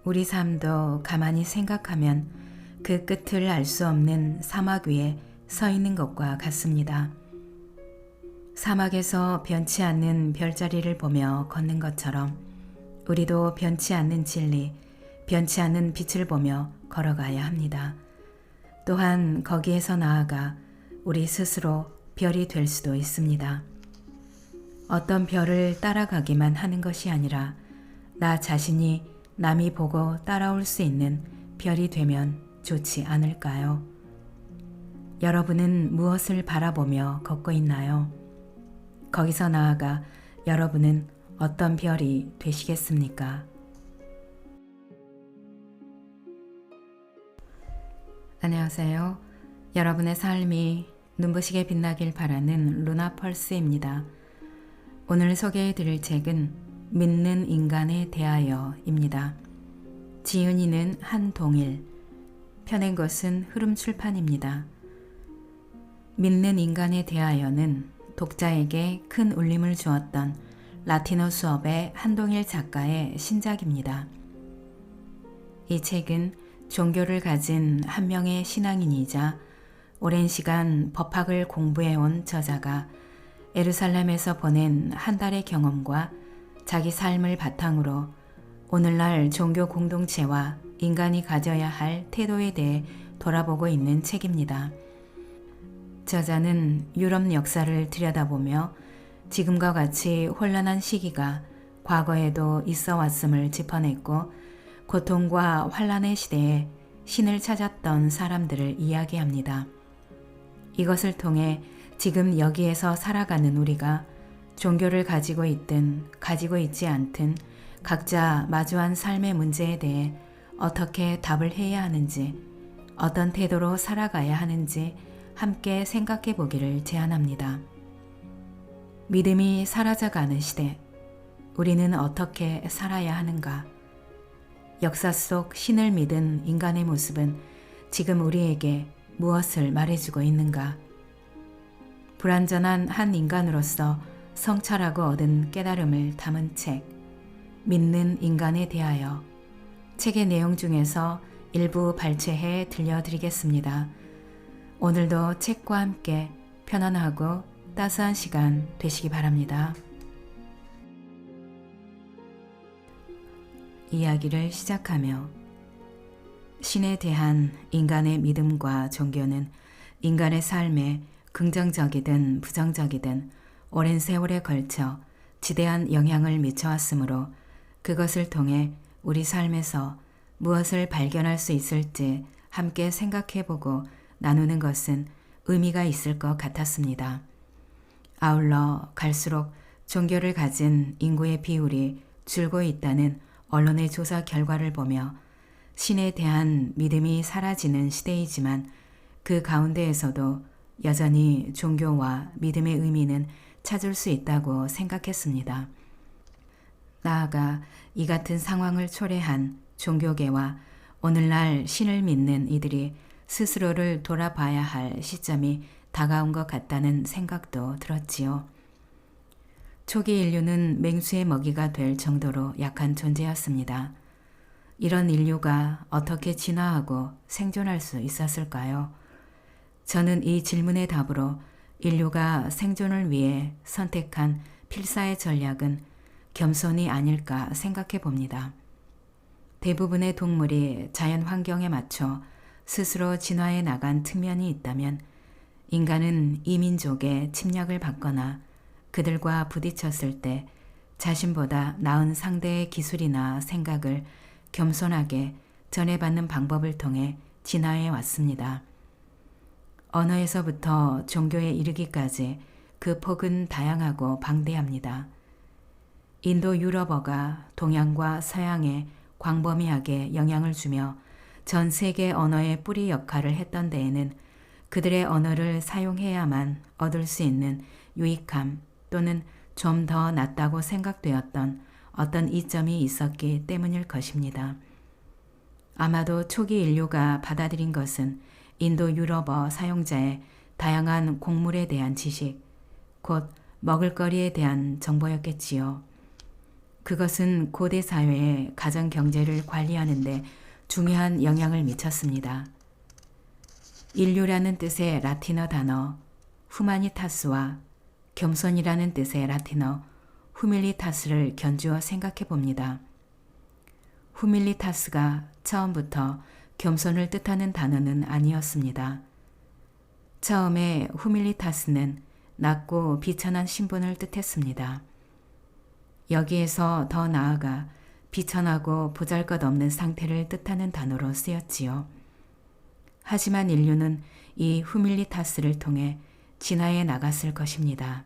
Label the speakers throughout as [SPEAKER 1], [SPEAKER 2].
[SPEAKER 1] 우리 삶도 가만히 생각하면 그 끝을 알 수 없는 사막 위에 서 있는 것과 같습니다. 사막에서 변치 않는 별자리를 보며 걷는 것처럼 우리도 변치 않는 진리, 변치 않는 빛을 보며 걸어가야 합니다. 또한 거기에서 나아가 우리 스스로 별이 될 수도 있습니다. 어떤 별을 따라가기만 하는 것이 아니라 나 자신이 남이 보고 따라올 수 있는 별이 되면 좋지 않을까요? 여러분은 무엇을 바라보며 걷고 있나요? 거기서 나아가 여러분은 어떤 별이 되시겠습니까? 안녕하세요. 여러분의 삶이 눈부시게 빛나길 바라는 루나 펄스입니다. 오늘 소개해 드릴 책은 믿는 인간에 대하여입니다. 지은이는 한동일, 펴낸 것은 흐름출판입니다. 믿는 인간에 대하여는 독자에게 큰 울림을 주었던 라틴어 수업의 한동일 작가의 신작입니다. 이 책은 종교를 가진 한 명의 신앙인이자 오랜 시간 법학을 공부해온 저자가 예루살렘에서 보낸 한 달의 경험과 자기 삶을 바탕으로 오늘날 종교 공동체와 인간이 가져야 할 태도에 대해 돌아보고 있는 책입니다. 저자는 유럽 역사를 들여다보며 지금과 같이 혼란한 시기가 과거에도 있어 왔음을 짚어냈고 고통과 환란의 시대에 신을 찾았던 사람들을 이야기합니다. 이것을 통해 지금 여기에서 살아가는 우리가 종교를 가지고 있든 가지고 있지 않든 각자 마주한 삶의 문제에 대해 어떻게 답을 해야 하는지, 어떤 태도로 살아가야 하는지 함께 생각해 보기를 제안합니다. 믿음이 사라져가는 시대, 우리는 어떻게 살아야 하는가? 역사 속 신을 믿은 인간의 모습은 지금 우리에게 무엇을 말해주고 있는가? 불완전한 한 인간으로서 성찰하고 얻은 깨달음을 담은 책, 믿는 인간에 대하여. 책의 내용 중에서 일부 발췌해 들려드리겠습니다. 오늘도 책과 함께 편안하고 따스한 시간 되시기 바랍니다. 이야기를 시작하며 신에 대한 인간의 믿음과 종교는 인간의 삶에 긍정적이든 부정적이든 오랜 세월에 걸쳐 지대한 영향을 미쳐왔으므로 그것을 통해 우리 삶에서 무엇을 발견할 수 있을지 함께 생각해보고 나누는 것은 의미가 있을 것 같았습니다. 아울러 갈수록 종교를 가진 인구의 비율이 줄고 있다는 언론의 조사 결과를 보며 신에 대한 믿음이 사라지는 시대이지만 그 가운데에서도 여전히 종교와 믿음의 의미는 찾을 수 있다고 생각했습니다. 나아가 이 같은 상황을 초래한 종교계와 오늘날 신을 믿는 이들이 스스로를 돌아봐야 할 시점이 다가온 것 같다는 생각도 들었지요. 초기 인류는 맹수의 먹이가 될 정도로 약한 존재였습니다. 이런 인류가 어떻게 진화하고 생존할 수 있었을까요? 저는 이 질문의 답으로 인류가 생존을 위해 선택한 필사의 전략은 겸손이 아닐까 생각해 봅니다. 대부분의 동물이 자연 환경에 맞춰 스스로 진화해 나간 측면이 있다면 인간은 이민족의 침략을 받거나 그들과 부딪혔을 때 자신보다 나은 상대의 기술이나 생각을 겸손하게 전해받는 방법을 통해 진화해 왔습니다. 언어에서부터 종교에 이르기까지 그 폭은 다양하고 방대합니다. 인도 유럽어가 동양과 서양에 광범위하게 영향을 주며 전 세계 언어의 뿌리 역할을 했던 데에는 그들의 언어를 사용해야만 얻을 수 있는 유익함 또는 좀 더 낫다고 생각되었던 어떤 이점이 있었기 때문일 것입니다. 아마도 초기 인류가 받아들인 것은 인도 유럽어 사용자의 다양한 곡물에 대한 지식, 곧 먹을거리에 대한 정보였겠지요. 그것은 고대 사회의 가정 경제를 관리하는 데 중요한 영향을 미쳤습니다. 인류라는 뜻의 라틴어 단어 후마니타스와 겸손이라는 뜻의 라틴어 후밀리타스를 견주어 생각해 봅니다. 후밀리타스가 처음부터 겸손을 뜻하는 단어는 아니었습니다. 처음에 후밀리타스는 낮고 비천한 신분을 뜻했습니다. 여기에서 더 나아가 비천하고 보잘것없는 상태를 뜻하는 단어로 쓰였지요. 하지만 인류는 이 후밀리타스를 통해 진화해 나갔을 것입니다.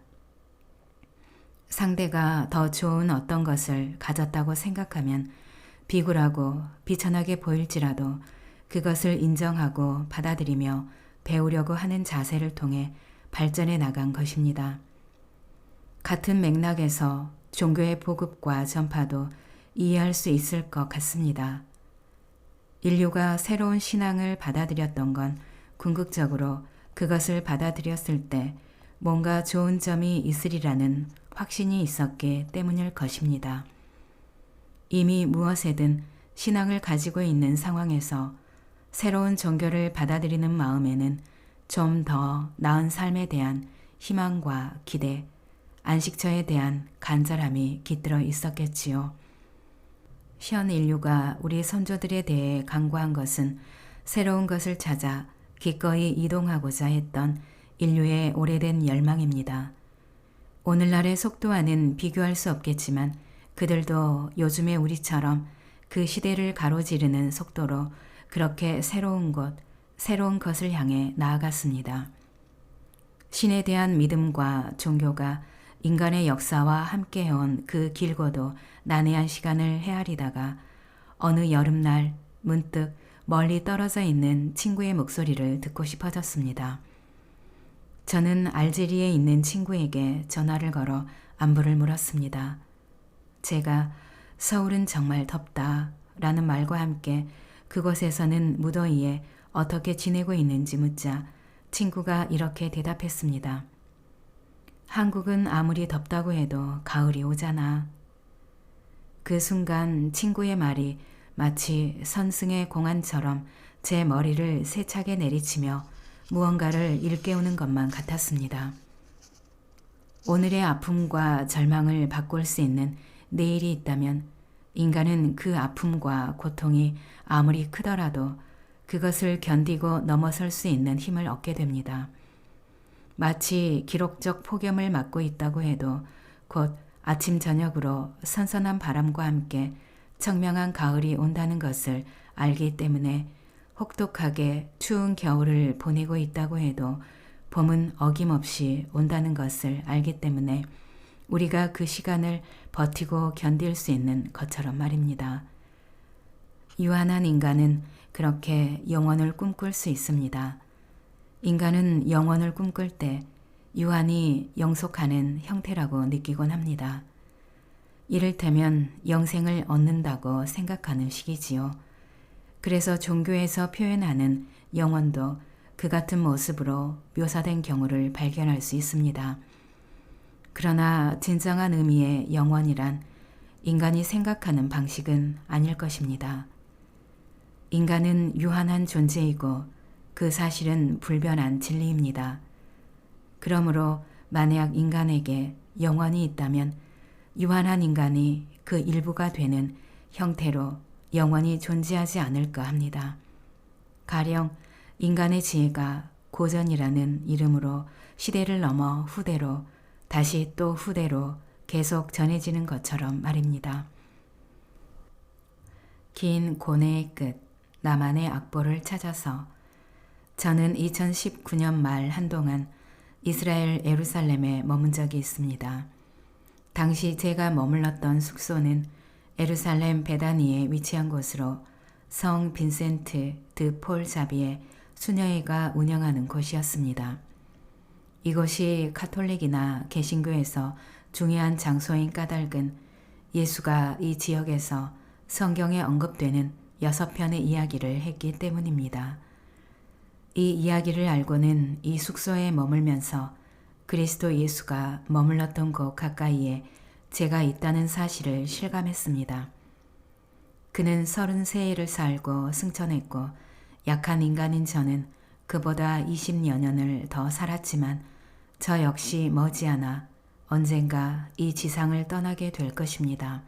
[SPEAKER 1] 상대가 더 좋은 어떤 것을 가졌다고 생각하면 비굴하고 비천하게 보일지라도 그것을 인정하고 받아들이며 배우려고 하는 자세를 통해 발전해 나간 것입니다. 같은 맥락에서 종교의 보급과 전파도 이해할 수 있을 것 같습니다. 인류가 새로운 신앙을 받아들였던 건 궁극적으로 그것을 받아들였을 때 뭔가 좋은 점이 있으리라는 확신이 있었기 때문일 것입니다. 이미 무엇에든 신앙을 가지고 있는 상황에서 새로운 종교를 받아들이는 마음에는 좀 더 나은 삶에 대한 희망과 기대, 안식처에 대한 간절함이 깃들어 있었겠지요. 현 인류가 우리 선조들에 대해 강구한 것은 새로운 것을 찾아 기꺼이 이동하고자 했던 인류의 오래된 열망입니다. 오늘날의 속도와는 비교할 수 없겠지만 그들도 요즘의 우리처럼 그 시대를 가로지르는 속도로 그렇게 새로운 곳, 새로운 것을 향해 나아갔습니다. 신에 대한 믿음과 종교가 인간의 역사와 함께해온 그 길고도 난해한 시간을 헤아리다가 어느 여름날 문득 멀리 떨어져 있는 친구의 목소리를 듣고 싶어졌습니다. 저는 알제리에 있는 친구에게 전화를 걸어 안부를 물었습니다. 제가 서울은 정말 덥다 라는 말과 함께 그곳에서는 무더위에 어떻게 지내고 있는지 묻자 친구가 이렇게 대답했습니다. 한국은 아무리 덥다고 해도 가을이 오잖아. 그 순간 친구의 말이 마치 선승의 공안처럼 제 머리를 세차게 내리치며 무언가를 일깨우는 것만 같았습니다. 오늘의 아픔과 절망을 바꿀 수 있는 내일이 있다면 인간은 그 아픔과 고통이 아무리 크더라도 그것을 견디고 넘어설 수 있는 힘을 얻게 됩니다. 마치 기록적 폭염을 맞고 있다고 해도 곧 아침 저녁으로 선선한 바람과 함께 청명한 가을이 온다는 것을 알기 때문에 혹독하게 추운 겨울을 보내고 있다고 해도 봄은 어김없이 온다는 것을 알기 때문에 우리가 그 시간을 버티고 견딜 수 있는 것처럼 말입니다. 유한한 인간은 그렇게 영원을 꿈꿀 수 있습니다. 인간은 영원을 꿈꿀 때 유한이 영속하는 형태라고 느끼곤 합니다. 이를테면 영생을 얻는다고 생각하는 식이지요. 그래서 종교에서 표현하는 영원도 그 같은 모습으로 묘사된 경우를 발견할 수 있습니다. 그러나 진정한 의미의 영원이란 인간이 생각하는 방식은 아닐 것입니다. 인간은 유한한 존재이고 그 사실은 불변한 진리입니다. 그러므로 만약 인간에게 영원이 있다면 유한한 인간이 그 일부가 되는 형태로 영원히 존재하지 않을까 합니다. 가령 인간의 지혜가 고전이라는 이름으로 시대를 넘어 후대로 다시 또 후대로 계속 전해지는 것처럼 말입니다. 긴 고뇌의 끝, 나만의 악보를 찾아서 저는 2019년 말 한동안 이스라엘 예루살렘에 머문 적이 있습니다. 당시 제가 머물렀던 숙소는 예루살렘 베다니에 위치한 곳으로 성 빈센트 드 폴 자비의 수녀회가 운영하는 곳이었습니다. 이곳이 카톨릭이나 개신교에서 중요한 장소인 까닭은 예수가 이 지역에서 성경에 언급되는 6편의 이야기를 했기 때문입니다. 이 이야기를 알고는 이 숙소에 머물면서 그리스도 예수가 머물렀던 곳 가까이에 제가 있다는 사실을 실감했습니다. 그는 33일을 살고 승천했고 약한 인간인 저는 그보다 20여 년을 더 살았지만 저 역시 머지않아 언젠가 이 지상을 떠나게 될 것입니다.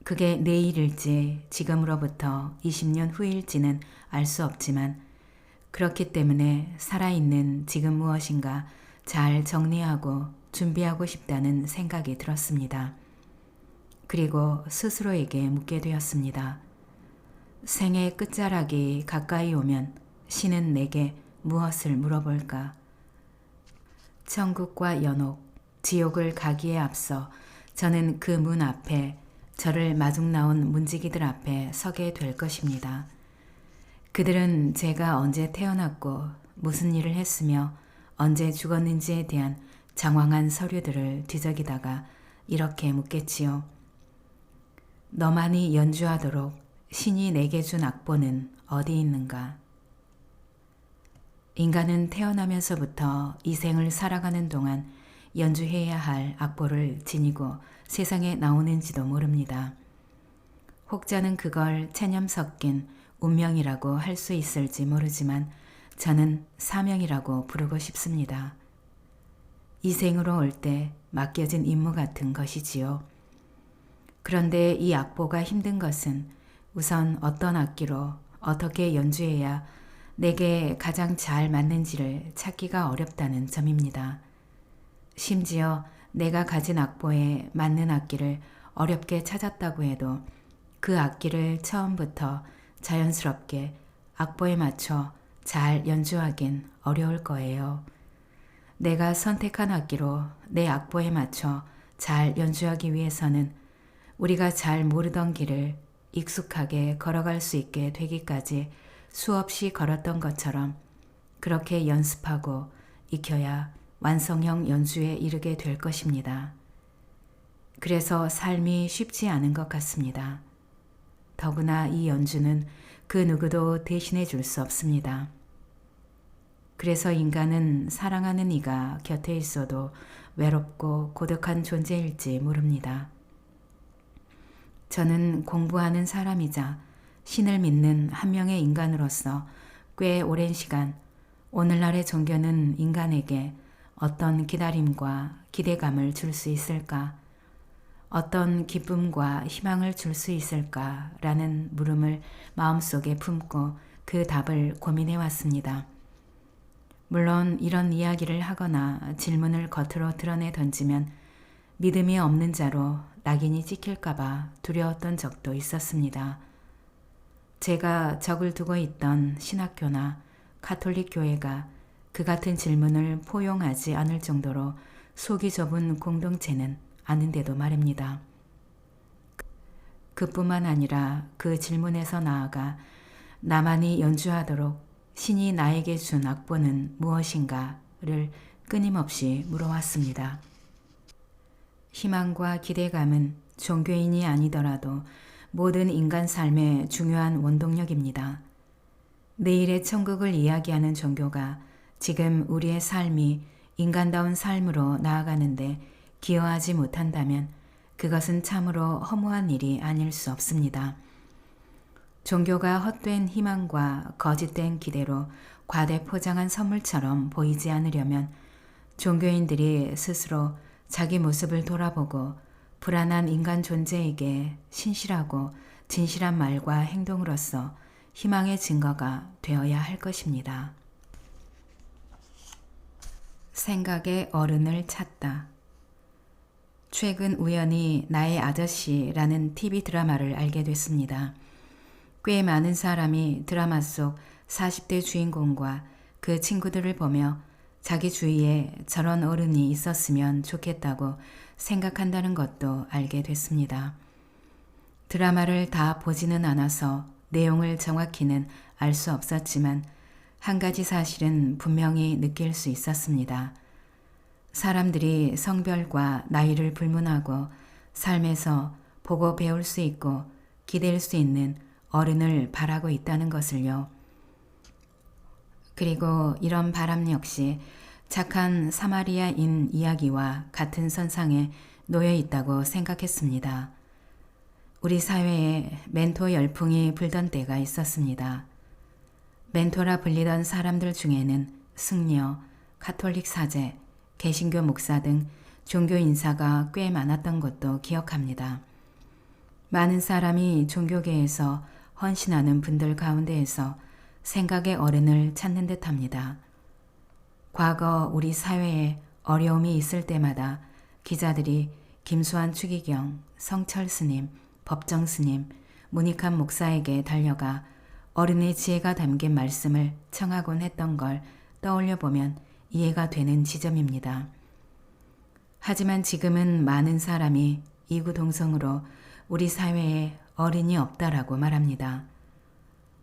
[SPEAKER 1] 그게 내일일지 지금으로부터 20년 후일지는 알 수 없지만 그렇기 때문에 살아있는 지금 무엇인가 잘 정리하고 준비하고 싶다는 생각이 들었습니다. 그리고 스스로에게 묻게 되었습니다. 생의 끝자락이 가까이 오면 신은 내게 무엇을 물어볼까? 천국과 연옥, 지옥을 가기에 앞서 저는 그 문 앞에 저를 마중 나온 문지기들 앞에 서게 될 것입니다. 그들은 제가 언제 태어났고 무슨 일을 했으며 언제 죽었는지에 대한 장황한 서류들을 뒤적이다가 이렇게 묻겠지요. 너만이 연주하도록 신이 내게 준 악보는 어디 있는가? 인간은 태어나면서부터 이 생을 살아가는 동안 연주해야 할 악보를 지니고 세상에 나오는지도 모릅니다. 혹자는 그걸 체념 섞인 운명이라고 할 수 있을지 모르지만 저는 사명이라고 부르고 싶습니다. 이 생으로 올 때 맡겨진 임무 같은 것이지요. 그런데 이 악보가 힘든 것은 우선 어떤 악기로 어떻게 연주해야 내게 가장 잘 맞는지를 찾기가 어렵다는 점입니다. 심지어 내가 가진 악보에 맞는 악기를 어렵게 찾았다고 해도 그 악기를 처음부터 자연스럽게 악보에 맞춰 잘 연주하긴 어려울 거예요. 내가 선택한 악기로 내 악보에 맞춰 잘 연주하기 위해서는 우리가 잘 모르던 길을 익숙하게 걸어갈 수 있게 되기까지 수없이 걸었던 것처럼 그렇게 연습하고 익혀야 완성형 연주에 이르게 될 것입니다. 그래서 삶이 쉽지 않은 것 같습니다. 더구나 이 연주는 그 누구도 대신해 줄 수 없습니다. 그래서 인간은 사랑하는 이가 곁에 있어도 외롭고 고독한 존재일지 모릅니다. 저는 공부하는 사람이자 신을 믿는 한 명의 인간으로서 꽤 오랜 시간 오늘날의 종교는 인간에게 어떤 기다림과 기대감을 줄 수 있을까? 어떤 기쁨과 희망을 줄 수 있을까라는 물음을 마음속에 품고 그 답을 고민해 왔습니다. 물론 이런 이야기를 하거나 질문을 겉으로 드러내 던지면 믿음이 없는 자로 낙인이 찍힐까봐 두려웠던 적도 있었습니다. 제가 적을 두고 있던 신학교나 가톨릭 교회가 그 같은 질문을 포용하지 않을 정도로 속이 좁은 공동체는 아는데도 말입니다. 그뿐만 아니라 그 질문에서 나아가 나만이 연주하도록 신이 나에게 준 악보는 무엇인가를 끊임없이 물어왔습니다. 희망과 기대감은 종교인이 아니더라도 모든 인간 삶의 중요한 원동력입니다. 내일의 천국을 이야기하는 종교가 지금 우리의 삶이 인간다운 삶으로 나아가는데 기여하지 못한다면 그것은 참으로 허무한 일이 아닐 수 없습니다. 종교가 헛된 희망과 거짓된 기대로 과대 포장한 선물처럼 보이지 않으려면 종교인들이 스스로 자기 모습을 돌아보고 불안한 인간 존재에게 신실하고 진실한 말과 행동으로서 희망의 증거가 되어야 할 것입니다. 생각의 어른을 찾다. 최근 우연히 나의 아저씨라는 TV 드라마를 알게 됐습니다. 꽤 많은 사람이 드라마 속 40대 주인공과 그 친구들을 보며 자기 주위에 저런 어른이 있었으면 좋겠다고 생각한다는 것도 알게 됐습니다. 드라마를 다 보지는 않아서 내용을 정확히는 알 수 없었지만 한 가지 사실은 분명히 느낄 수 있었습니다. 사람들이 성별과 나이를 불문하고 삶에서 보고 배울 수 있고 기댈 수 있는 어른을 바라고 있다는 것을요. 그리고 이런 바람 역시 착한 사마리아인 이야기와 같은 선상에 놓여 있다고 생각했습니다. 우리 사회에 멘토 열풍이 불던 때가 있었습니다. 멘토라 불리던 사람들 중에는 승려, 가톨릭 사제, 개신교 목사 등 종교 인사가 꽤 많았던 것도 기억합니다. 많은 사람이 종교계에서 헌신하는 분들 가운데에서 생각의 어른을 찾는 듯합니다. 과거 우리 사회에 어려움이 있을 때마다 기자들이 김수환 추기경, 성철 스님, 법정 스님, 문익환 목사에게 달려가 어른의 지혜가 담긴 말씀을 청하곤 했던 걸 떠올려 보면 이해가 되는 지점입니다. 하지만 지금은 많은 사람이 이구동성으로 우리 사회에 어른이 없다라고 말합니다.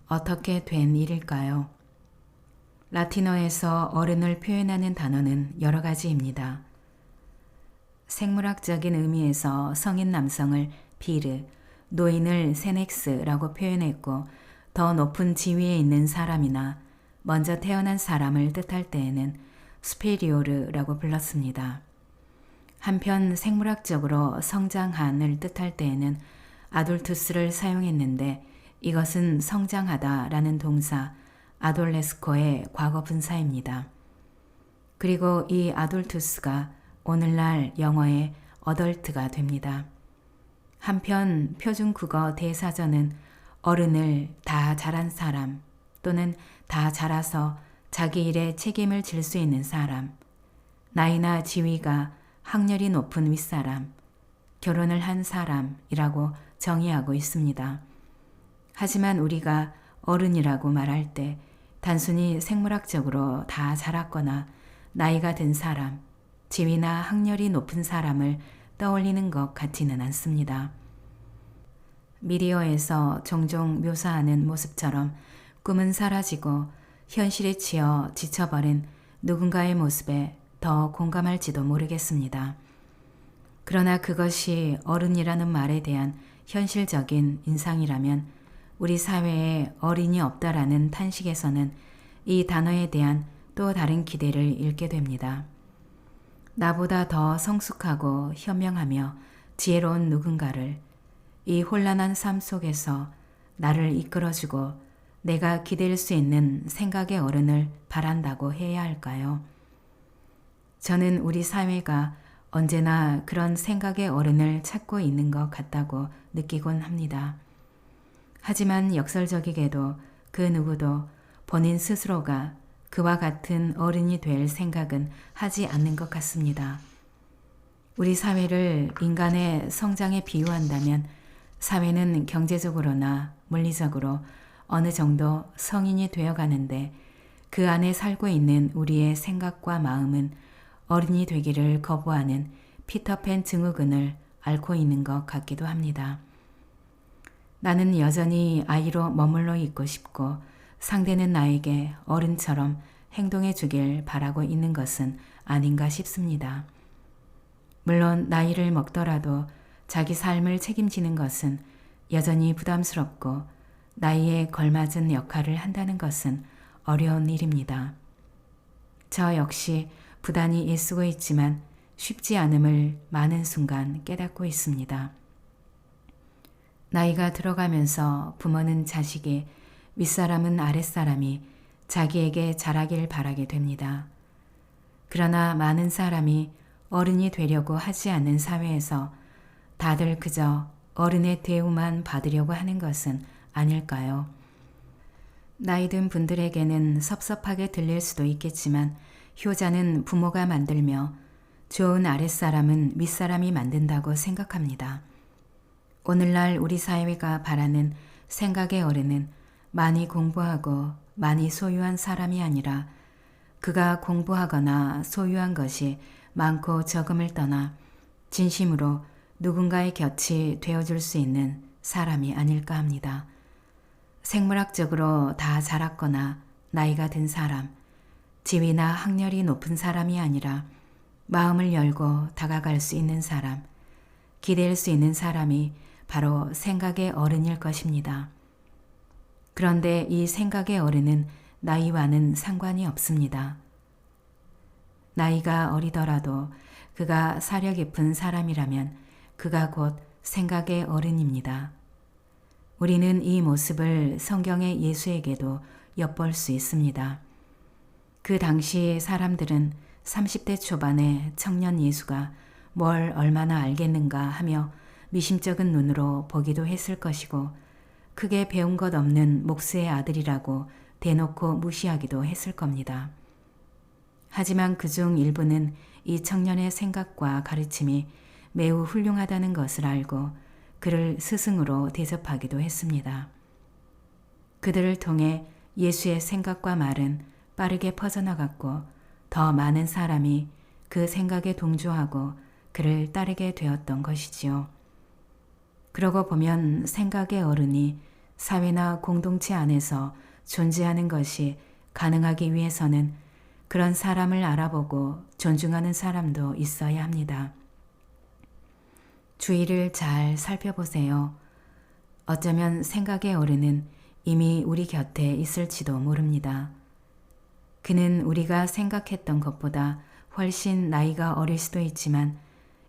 [SPEAKER 1] 어떻게 된 일일까요? 라틴어에서 어른을 표현하는 단어는 여러 가지입니다. 생물학적인 의미에서 성인 남성을 비르, 노인을 세넥스라고 표현했고 더 높은 지위에 있는 사람이나 먼저 태어난 사람을 뜻할 때에는 수페리오르라고 불렀습니다. 한편 생물학적으로 성장한을 뜻할 때에는 아돌투스를 사용했는데 이것은 성장하다라는 동사 아돌레스코의 과거 분사입니다. 그리고 이 아돌투스가 오늘날 영어의 어덜트가 됩니다. 한편 표준국어 대사전은 어른을 다 자란 사람 또는 다 자라서 자기 일에 책임을 질 수 있는 사람, 나이나 지위가 학렬이 높은 윗사람, 결혼을 한 사람이라고 정의하고 있습니다. 하지만 우리가 어른이라고 말할 때 단순히 생물학적으로 다 자랐거나 나이가 든 사람, 지위나 학렬이 높은 사람을 떠올리는 것 같지는 않습니다. 미디어에서 종종 묘사하는 모습처럼 꿈은 사라지고 현실에 치여 지쳐버린 누군가의 모습에 더 공감할지도 모르겠습니다. 그러나 그것이 어른이라는 말에 대한 현실적인 인상이라면 우리 사회에 어린이 없다라는 탄식에서는 이 단어에 대한 또 다른 기대를 잃게 됩니다. 나보다 더 성숙하고 현명하며 지혜로운 누군가를 이 혼란한 삶 속에서 나를 이끌어주고 내가 기댈 수 있는 생각의 어른을 바란다고 해야 할까요? 저는 우리 사회가 언제나 그런 생각의 어른을 찾고 있는 것 같다고 느끼곤 합니다. 하지만 역설적이게도 그 누구도 본인 스스로가 그와 같은 어른이 될 생각은 하지 않는 것 같습니다. 우리 사회를 인간의 성장에 비유한다면 사회는 경제적으로나 물리적으로 어느 정도 성인이 되어가는데 그 안에 살고 있는 우리의 생각과 마음은 어른이 되기를 거부하는 피터팬 증후군을 앓고 있는 것 같기도 합니다. 나는 여전히 아이로 머물러 있고 싶고 상대는 나에게 어른처럼 행동해 주길 바라고 있는 것은 아닌가 싶습니다. 물론 나이를 먹더라도 자기 삶을 책임지는 것은 여전히 부담스럽고 나이에 걸맞은 역할을 한다는 것은 어려운 일입니다. 저 역시 부단히 애쓰고 있지만 쉽지 않음을 많은 순간 깨닫고 있습니다. 나이가 들어가면서 부모는 자식이, 윗사람은 아랫사람이 자기에게 잘하길 바라게 됩니다. 그러나 많은 사람이 어른이 되려고 하지 않는 사회에서 다들 그저 어른의 대우만 받으려고 하는 것은 아닐까요? 나이 든 분들에게는 섭섭하게 들릴 수도 있겠지만 효자는 부모가 만들며 좋은 아랫사람은 윗사람이 만든다고 생각합니다. 오늘날 우리 사회가 바라는 생각의 어른은 많이 공부하고 많이 소유한 사람이 아니라 그가 공부하거나 소유한 것이 많고 적음을 떠나 진심으로 누군가의 곁이 되어줄 수 있는 사람이 아닐까 합니다. 생물학적으로 다 자랐거나 나이가 든 사람, 지위나 학렬이 높은 사람이 아니라 마음을 열고 다가갈 수 있는 사람, 기댈 수 있는 사람이 바로 생각의 어른일 것입니다. 그런데 이 생각의 어른은 나이와는 상관이 없습니다. 나이가 어리더라도 그가 사려 깊은 사람이라면 그가 곧 생각의 어른입니다. 우리는 이 모습을 성경의 예수에게도 엿볼 수 있습니다. 그 당시 사람들은 30대 초반의 청년 예수가 뭘 얼마나 알겠는가 하며 미심쩍은 눈으로 보기도 했을 것이고 크게 배운 것 없는 목수의 아들이라고 대놓고 무시하기도 했을 겁니다. 하지만 그중 일부는 이 청년의 생각과 가르침이 매우 훌륭하다는 것을 알고 그를 스승으로 대접하기도 했습니다. 그들을 통해 예수의 생각과 말은 빠르게 퍼져나갔고 더 많은 사람이 그 생각에 동조하고 그를 따르게 되었던 것이지요. 그러고 보면 생각의 어른이 사회나 공동체 안에서 존재하는 것이 가능하기 위해서는 그런 사람을 알아보고 존중하는 사람도 있어야 합니다. 주위를 잘 살펴보세요. 어쩌면 생각의 어른은 이미 우리 곁에 있을지도 모릅니다. 그는 우리가 생각했던 것보다 훨씬 나이가 어릴 수도 있지만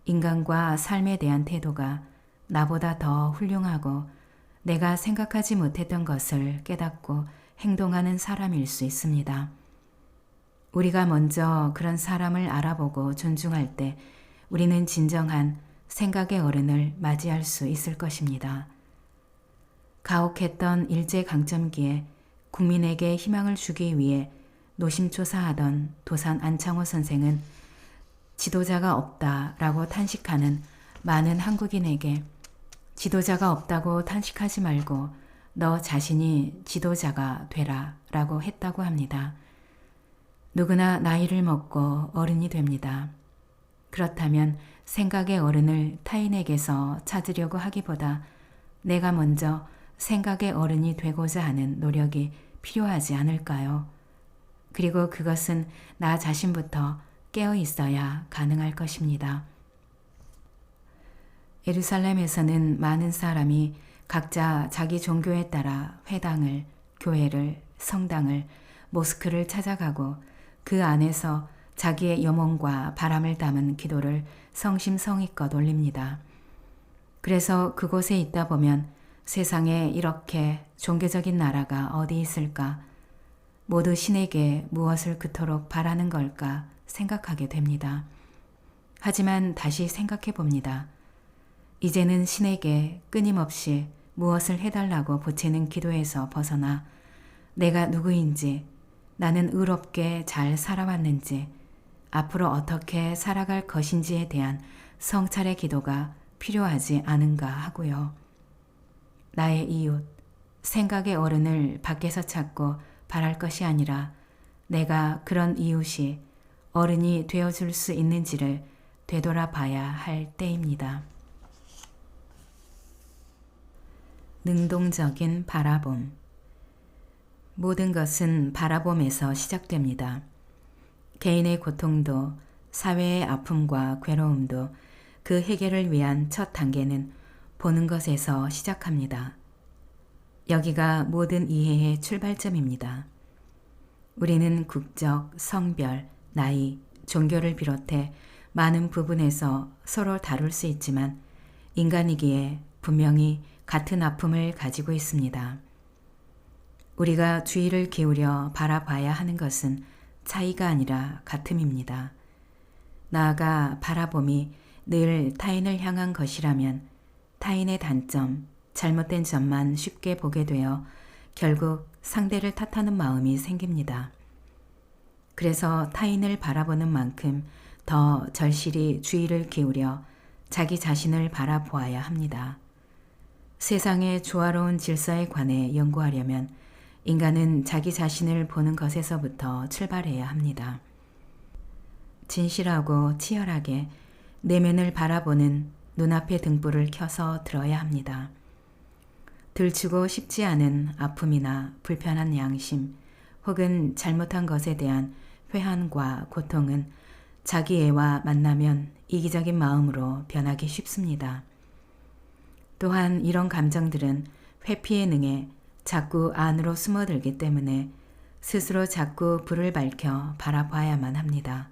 [SPEAKER 1] 인간과 삶에 대한 태도가 나보다 더 훌륭하고 내가 생각하지 못했던 것을 깨닫고 행동하는 사람일 수 있습니다. 우리가 먼저 그런 사람을 알아보고 존중할 때 우리는 진정한 생각의 어른을 맞이할 수 있을 것입니다. 가혹했던 일제강점기에 국민에게 희망을 주기 위해 노심초사하던 도산 안창호 선생은 지도자가 없다라고 탄식하는 많은 한국인에게 지도자가 없다고 탄식하지 말고 너 자신이 지도자가 되라 라고 했다고 합니다. 누구나 나이를 먹고 어른이 됩니다. 그렇다면 생각의 어른을 타인에게서 찾으려고 하기보다 내가 먼저 생각의 어른이 되고자 하는 노력이 필요하지 않을까요? 그리고 그것은 나 자신부터 깨어 있어야 가능할 것입니다. 예루살렘에서는 많은 사람이 각자 자기 종교에 따라 회당을, 교회를, 성당을, 모스크를 찾아가고 그 안에서 자기의 염원과 바람을 담은 기도를 성심성의껏 올립니다. 그래서 그곳에 있다 보면 세상에 이렇게 종교적인 나라가 어디 있을까? 모두 신에게 무엇을 그토록 바라는 걸까 생각하게 됩니다. 하지만 다시 생각해 봅니다. 이제는 신에게 끊임없이 무엇을 해달라고 보채는 기도에서 벗어나 내가 누구인지, 나는 의롭게 잘 살아왔는지, 앞으로 어떻게 살아갈 것인지에 대한 성찰의 기도가 필요하지 않은가 하고요. 나의 이웃, 생각의 어른을 밖에서 찾고 바랄 것이 아니라 내가 그런 이웃이 어른이 되어줄 수 있는지를 되돌아봐야 할 때입니다. 능동적인 바라봄. 모든 것은 바라봄에서 시작됩니다. 개인의 고통도 사회의 아픔과 괴로움도 그 해결을 위한 첫 단계는 보는 것에서 시작합니다. 여기가 모든 이해의 출발점입니다. 우리는 국적, 성별, 나이, 종교를 비롯해 많은 부분에서 서로 다룰 수 있지만 인간이기에 분명히 같은 아픔을 가지고 있습니다. 우리가 주의를 기울여 바라봐야 하는 것은 차이가 아니라 같음입니다. 나아가 바라봄이 늘 타인을 향한 것이라면 타인의 단점, 잘못된 점만 쉽게 보게 되어 결국 상대를 탓하는 마음이 생깁니다. 그래서 타인을 바라보는 만큼 더 절실히 주의를 기울여 자기 자신을 바라보아야 합니다. 세상의 조화로운 질서에 관해 연구하려면 인간은 자기 자신을 보는 것에서부터 출발해야 합니다. 진실하고 치열하게 내면을 바라보는 눈앞의 등불을 켜서 들어야 합니다. 들추고 싶지 않은 아픔이나 불편한 양심 혹은 잘못한 것에 대한 회한과 고통은 자기 애와 만나면 이기적인 마음으로 변하기 쉽습니다. 또한 이런 감정들은 회피에 능해 자꾸 안으로 숨어들기 때문에 스스로 자꾸 불을 밝혀 바라봐야만 합니다.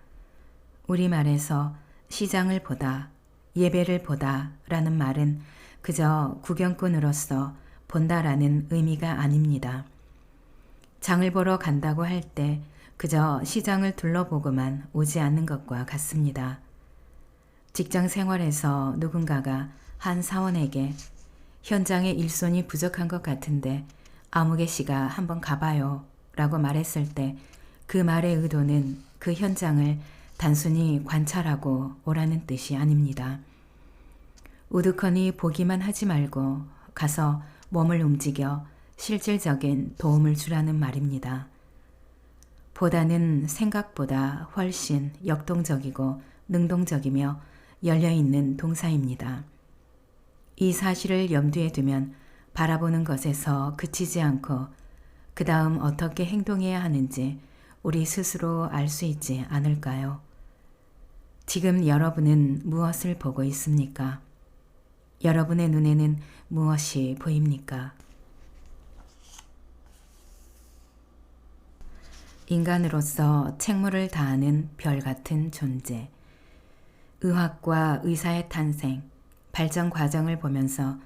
[SPEAKER 1] 우리말에서 시장을 보다, 예배를 보다 라는 말은 그저 구경꾼으로서 본다라는 의미가 아닙니다. 장을 보러 간다고 할 때 그저 시장을 둘러보고만 오지 않는 것과 같습니다. 직장 생활에서 누군가가 한 사원에게 현장에 일손이 부족한 것 같은데 아무개 씨가 한번 가봐요 라고 말했을 때 그 말의 의도는 그 현장을 단순히 관찰하고 오라는 뜻이 아닙니다. 우두커니 보기만 하지 말고 가서 몸을 움직여 실질적인 도움을 주라는 말입니다. 보다는 생각보다 훨씬 역동적이고 능동적이며 열려있는 동사입니다. 이 사실을 염두에 두면 바라보는 것에서 그치지 않고 그 다음 어떻게 행동해야 하는지 우리 스스로 알 수 있지 않을까요? 지금 여러분은 무엇을 보고 있습니까? 여러분의 눈에는 무엇이 보입니까? 인간으로서 책무를 다하는 별 같은 존재. 의학과 의사의 탄생, 발전 과정을 보면서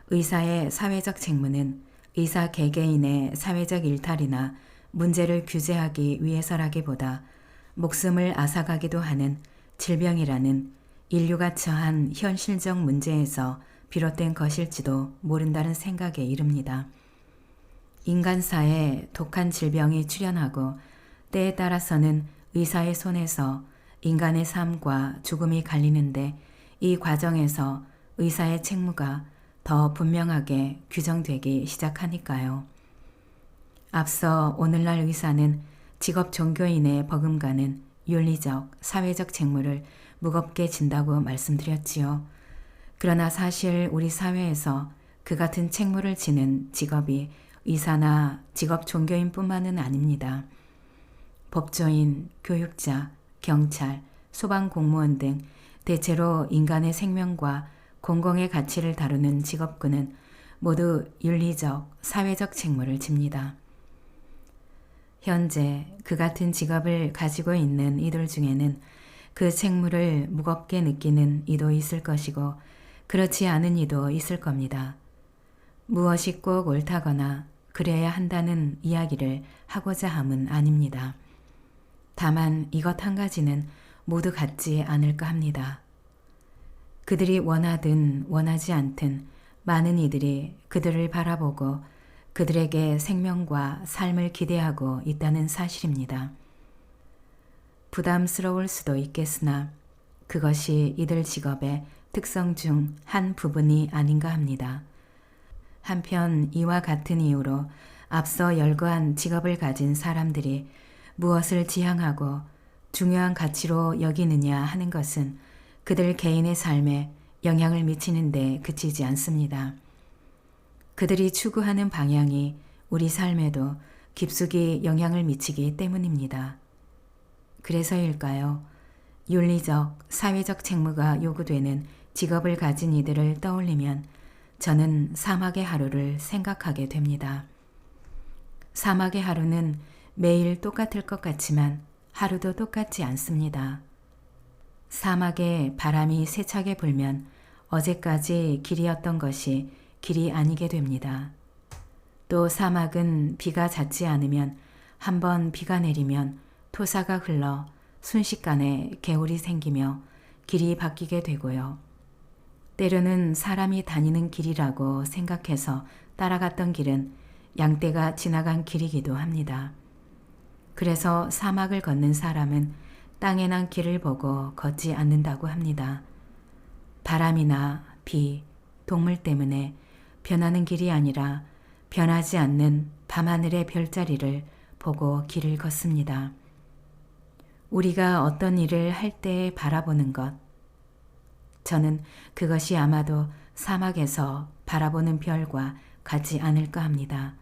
[SPEAKER 1] 의사의 사회적 책무는 의사 개개인의 사회적 일탈이나 문제를 규제하기 위해서라기보다 목숨을 앗아가기도 하는 질병이라는 인류가 처한 현실적 문제에서 비롯된 것일지도 모른다는 생각에 이릅니다. 인간사에 독한 질병이 출현하고 때에 따라서는 의사의 손에서 인간의 삶과 죽음이 갈리는데 이 과정에서 의사의 책무가 더 분명하게 규정되기 시작하니까요. 앞서 오늘날 의사는 직업 종교인의 버금가는 윤리적, 사회적 책무를 무겁게 진다고 말씀드렸지요. 그러나 사실 우리 사회에서 그 같은 책무를 지는 직업이 의사나 직업 종교인뿐만은 아닙니다. 법조인, 교육자, 경찰, 소방공무원 등 대체로 인간의 생명과 공공의 가치를 다루는 직업군은 모두 윤리적, 사회적 책무를 집니다. 현재 그 같은 직업을 가지고 있는 이들 중에는 그 책무를 무겁게 느끼는 이도 있을 것이고 그렇지 않은 이도 있을 겁니다. 무엇이 꼭 옳다거나 그래야 한다는 이야기를 하고자 함은 아닙니다. 다만 이것 한 가지는 모두 같지 않을까 합니다. 그들이 원하든 원하지 않든 많은 이들이 그들을 바라보고 그들에게 생명과 삶을 기대하고 있다는 사실입니다. 부담스러울 수도 있겠으나 그것이 이들 직업의 특성 중 한 부분이 아닌가 합니다. 한편 이와 같은 이유로 앞서 열거한 직업을 가진 사람들이 무엇을 지향하고 중요한 가치로 여기느냐 하는 것은 그들 개인의 삶에 영향을 미치는 데 그치지 않습니다. 그들이 추구하는 방향이 우리 삶에도 깊숙이 영향을 미치기 때문입니다. 그래서일까요? 윤리적, 사회적 책무가 요구되는 직업을 가진 이들을 떠올리면 저는 사막의 하루를 생각하게 됩니다. 사막의 하루는 매일 똑같을 것 같지만 하루도 똑같지 않습니다. 사막에 바람이 세차게 불면 어제까지 길이었던 것이 길이 아니게 됩니다. 또 사막은 비가 잦지 않으면 한번 비가 내리면 토사가 흘러 순식간에 개울이 생기며 길이 바뀌게 되고요. 때로는 사람이 다니는 길이라고 생각해서 따라갔던 길은 양떼가 지나간 길이기도 합니다. 그래서 사막을 걷는 사람은 땅에 난 길을 보고 걷지 않는다고 합니다. 바람이나 비, 동물 때문에 변하는 길이 아니라 변하지 않는 밤하늘의 별자리를 보고 길을 걷습니다. 우리가 어떤 일을 할 때 바라보는 것, 저는 그것이 아마도 사막에서 바라보는 별과 같지 않을까 합니다.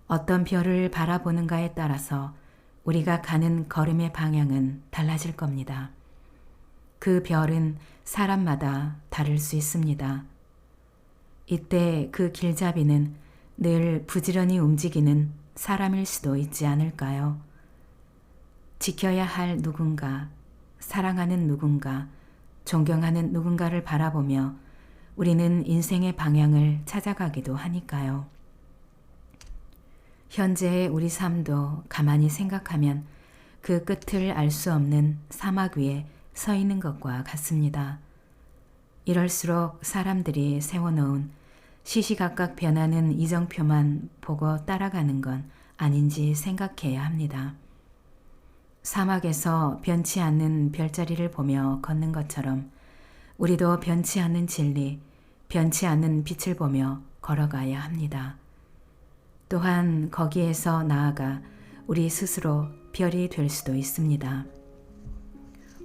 [SPEAKER 1] 어떤 별을 바라보는가에 따라서 우리가 가는 걸음의 방향은 달라질 겁니다. 그 별은 사람마다 다를 수 있습니다. 이때 그 길잡이는 늘 부지런히 움직이는 사람일 수도 있지 않을까요? 지켜야 할 누군가, 사랑하는 누군가, 존경하는 누군가를 바라보며 우리는 인생의 방향을 찾아가기도 하니까요. 현재의 우리 삶도 가만히 생각하면 그 끝을 알 수 없는 사막 위에 서 있는 것과 같습니다. 이럴수록 사람들이 세워놓은 시시각각 변하는 이정표만 보고 따라가는 건 아닌지 생각해야 합니다. 사막에서 변치 않는 별자리를 보며 걷는 것처럼 우리도 변치 않는 진리, 변치 않는 빛을 보며 걸어가야 합니다. 또한 거기에서 나아가 우리 스스로 별이 될 수도 있습니다.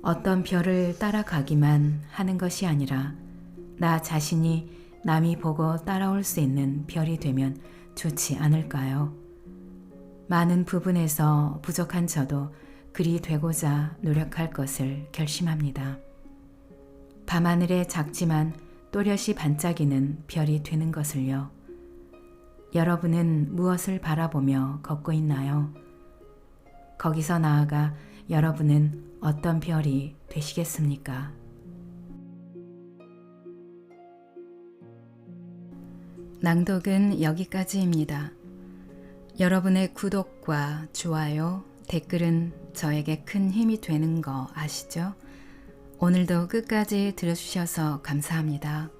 [SPEAKER 1] 어떤 별을 따라가기만 하는 것이 아니라 나 자신이 남이 보고 따라올 수 있는 별이 되면 좋지 않을까요? 많은 부분에서 부족한 저도 그리 되고자 노력할 것을 결심합니다. 밤하늘에 작지만 또렷이 반짝이는 별이 되는 것을요. 여러분은 무엇을 바라보며 걷고 있나요? 거기서 나아가 여러분은 어떤 별이 되시겠습니까? 낭독은 여기까지입니다. 여러분의 구독과 좋아요, 댓글은 저에게 큰 힘이 되는 거 아시죠? 오늘도 끝까지 들어주셔서 감사합니다.